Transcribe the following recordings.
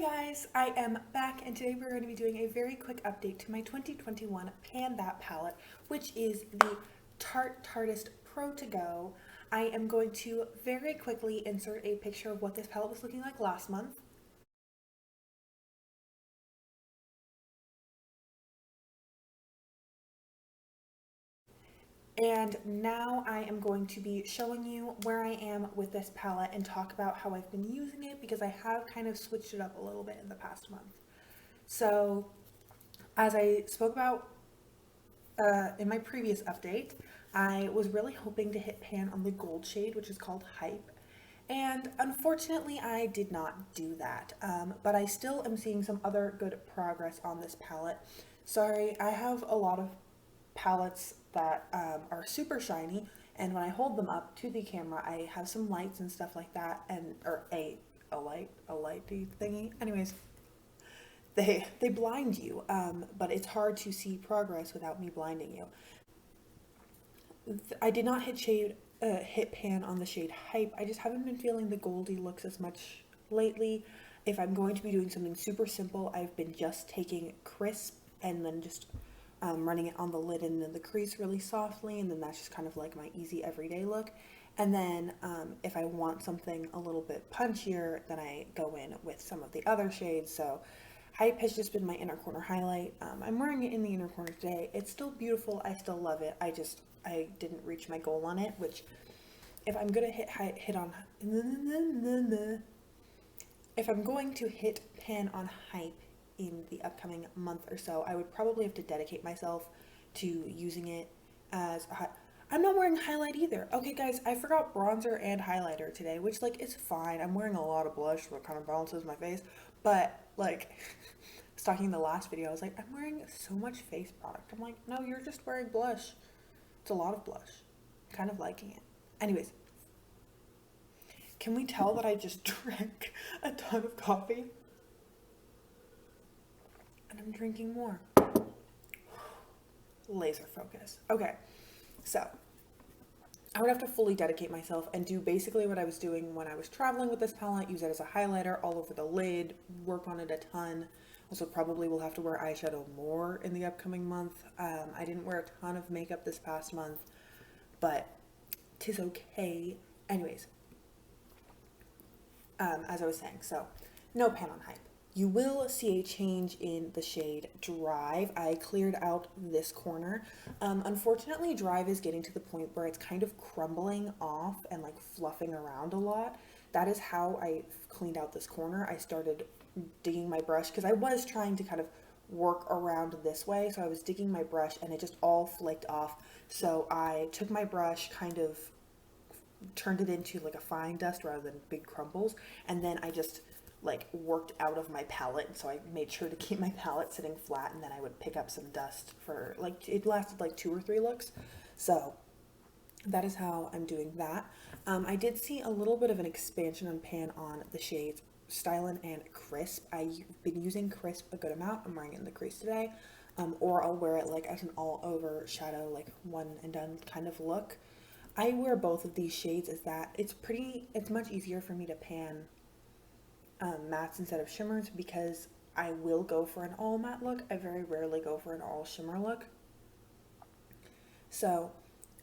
Guys, I am back and today we're going to be doing a very quick update to my 2021 Pan That palette, which is the Tarte Tartist Pro To Go. I am going to very quickly insert a picture of what this palette was looking like last month. And now I am going to be showing you where I am with this palette and talk about how I've been using it because I have kind of switched it up a little bit in the past month. So, as I spoke about in my previous update, I was really hoping to hit pan on the gold shade, which is called Hype. And unfortunately, I did not do that. But I still am seeing some other good progress on this palette. Sorry, I have a lot of palettes that are super shiny, and when I hold them up to the camera, I have some lights and stuff like that, and or a lighty thingy. Anyways, they blind you, but it's hard to see progress without me blinding you. I did not hit pan on the shade Hype. I just haven't been feeling the Goldie looks as much lately. If I'm going to be doing something super simple, I've been just taking Crisp and then just running it on the lid and then the crease really softly, and then that's just kind of like my easy everyday look. And then if I want something a little bit punchier, then I go in with some of the other shades. So Hype has just been my inner corner highlight. I'm wearing it in the inner corner today. It's still beautiful. I still love it. I didn't reach my goal on it, which if I'm gonna hit on if I'm going to hit pan on Hype in the upcoming month or so, I would probably have to dedicate myself to using it as I'm not wearing highlight either. Okay guys, I forgot bronzer and highlighter today, which like is fine. I'm wearing a lot of blush, so it kind of balances my face, but like I was talking in the last video, I was like, I'm wearing so much face product. I'm like, no, you're just wearing blush. It's a lot of blush. I'm kind of liking it. Anyways, can we tell that I just drank a ton of coffee? And I'm drinking more. Laser focus. Okay, so I would have to fully dedicate myself and do basically what I was doing when I was traveling with this palette, use it as a highlighter all over the lid, work on it a ton. Also probably will have to wear eyeshadow more in the upcoming month. I didn't wear a ton of makeup this past month, but 'tis okay. Anyways, as I was saying, so no pan on Hype. You will see a change in the shade Drive. I cleared out this corner. Unfortunately, Drive is getting to the point where it's kind of crumbling off and like fluffing around a lot. That is how I cleaned out this corner. I started digging my brush because I was trying to kind of work around this way. So I was digging my brush and it just all flaked off. So I took my brush, kind of turned it into like a fine dust rather than big crumbles, and then I just like worked out of my palette. So I made sure to keep my palette sitting flat, and then I would pick up some dust for like, it lasted like 2 or 3 looks. So that is how I'm doing that. I did see a little bit of an expansion on pan on the shades Stylin and Crisp. I've been using Crisp a good amount. I'm wearing it in the crease today, or I'll wear it like as an all over shadow, like one and done kind of look. I wear both of these shades as that. It's much easier for me to pan mattes instead of shimmers because I will go for an all matte look. I very rarely go for an all shimmer look. So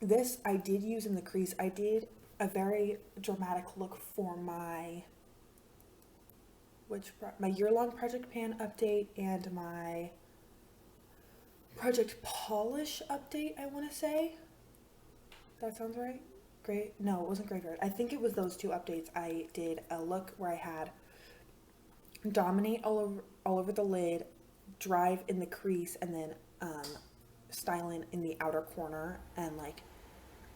this I did use in the crease. I did a very dramatic look for my year-long Project Pan update and my Project Polish update, I want to say. That sounds right. Great. No, it wasn't Great Red. I think it was those 2 updates. I did a look where I had Dominate all over the lid, Drive in the crease, and then Stylin in the outer corner and like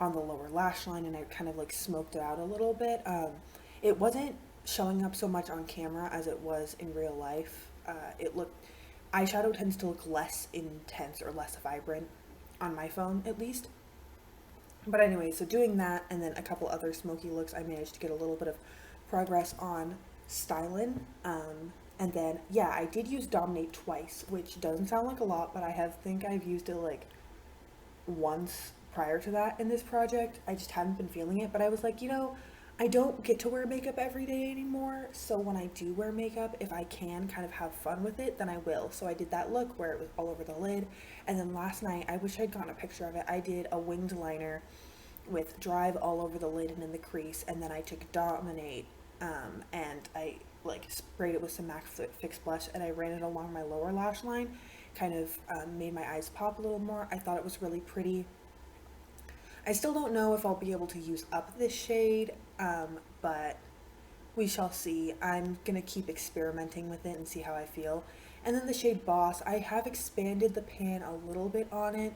on the lower lash line, and I kind of like smoked it out a little bit. It wasn't showing up so much on camera as it was in real life. Eyeshadow tends to look less intense or less vibrant on my phone at least. But anyway, so doing that and then a couple other smoky looks, I managed to get a little bit of progress on Stylin. And then, yeah, I did use Dominate twice, which doesn't sound like a lot, but think I've used it like once prior to that in this project. I just hadn't been feeling it, but I was like, I don't get to wear makeup every day anymore, so when I do wear makeup, if I can kind of have fun with it, then I will. So I did that look where it was all over the lid, and then last night, I wish I'd gotten a picture of it, I did a winged liner with Drive all over the lid and in the crease, and then I took Dominate, and I like sprayed it with some MAC Fix Blush, and I ran it along my lower lash line, kind of made my eyes pop a little more. I thought it was really pretty. I still don't know if I'll be able to use up this shade, but we shall see. I'm gonna keep experimenting with it and see how I feel. And then the shade Boss, I have expanded the pan a little bit on it.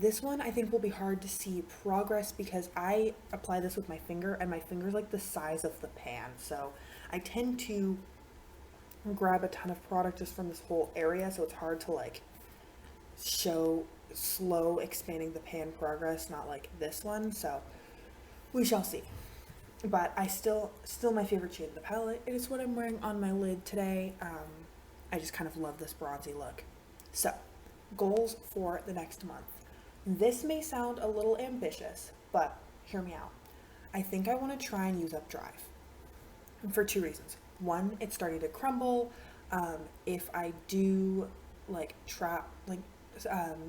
This one I think will be hard to see progress because I apply this with my finger and my finger's like the size of the pan. So I tend to grab a ton of product just from this whole area, so it's hard to like show slow expanding the pan progress, not like this one. So we shall see. But I still my favorite shade of the palette. It is what I'm wearing on my lid today. I just kind of love this bronzy look. So, goals for the next month. This may sound a little ambitious, but hear me out. I think I want to try and use up Drive for two reasons. One, it's starting to crumble. If I do like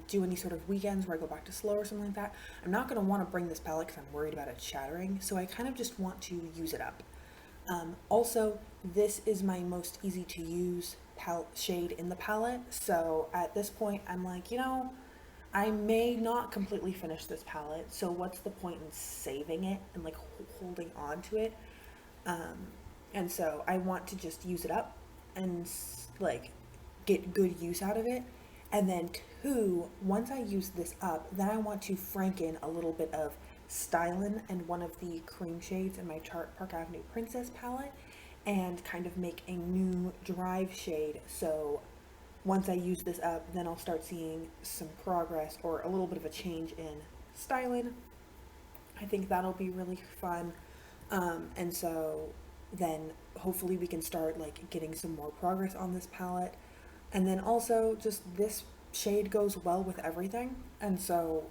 do any sort of weekends where I go back to slow or something like that, I'm not going to want to bring this palette because I'm worried about it shattering, so I kind of just want to use it up. Also, this is my most easy to use shade in the palette, so at this point I'm like, I may not completely finish this palette, so what's the point in saving it and like holding on to it? And so I want to just use it up and like get good use out of it. And then two, once I use this up, then I want to franken a little bit of Stylin and one of the cream shades in my Park Avenue Princess palette and kind of make a new Drive shade. So once I use this up, then I'll start seeing some progress or a little bit of a change in Stylin. I think that'll be really fun. And so then hopefully we can start like getting some more progress on this palette. And then also just this shade goes well with everything. And so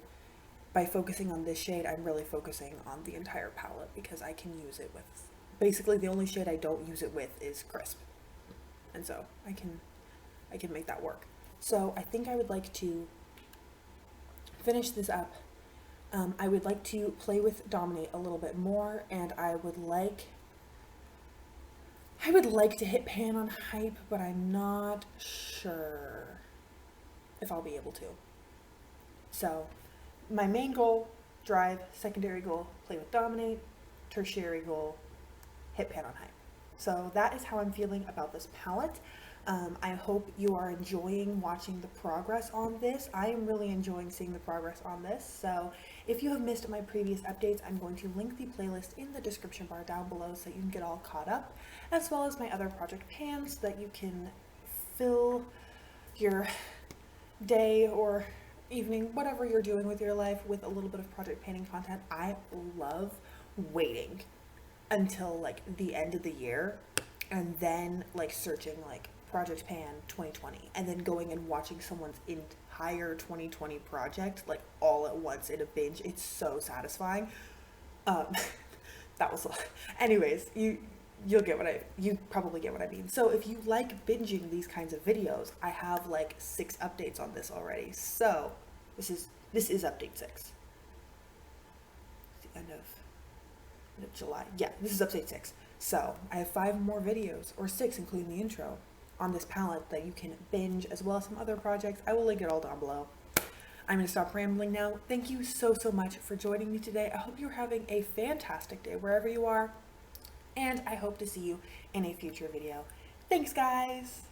by focusing on this shade, I'm really focusing on the entire palette because I can use it with, basically the only shade I don't use it with is Crisp. And so I can make that work. So I think I would like to finish this up. I would like to play with Dominate a little bit more, and I would like to hit pan on Hype, but I'm not sure if I'll be able to. So my main goal, Drive. Secondary goal, play with Dominate. Tertiary goal, hit pan on Hype. So that is how I'm feeling about this palette. I hope you are enjoying watching the progress on this. I am really enjoying seeing the progress on this. So if you have missed my previous updates, I'm going to link the playlist in the description bar down below so you can get all caught up, as well as my other project pans so that you can fill your day or evening, whatever you're doing with your life, with a little bit of project panning content. I love waiting until like the end of the year and then like searching like Project Pan 2020 and then going and watching someone's entire 2020 project like all at once in a binge. It's so satisfying. That was anyways, you probably get what I mean. So if you like binging these kinds of videos, I have like 6 updates on this already. So this is update 6. The end of July. Yeah, this is update 6. So I have 5 more videos, or 6 including the intro, on this palette that you can binge, as well as some other projects. I will link it all down below. I'm going to stop rambling now. Thank you so much for joining me today. I hope you're having a fantastic day wherever you are, and I hope to see you in a future video. Thanks, guys!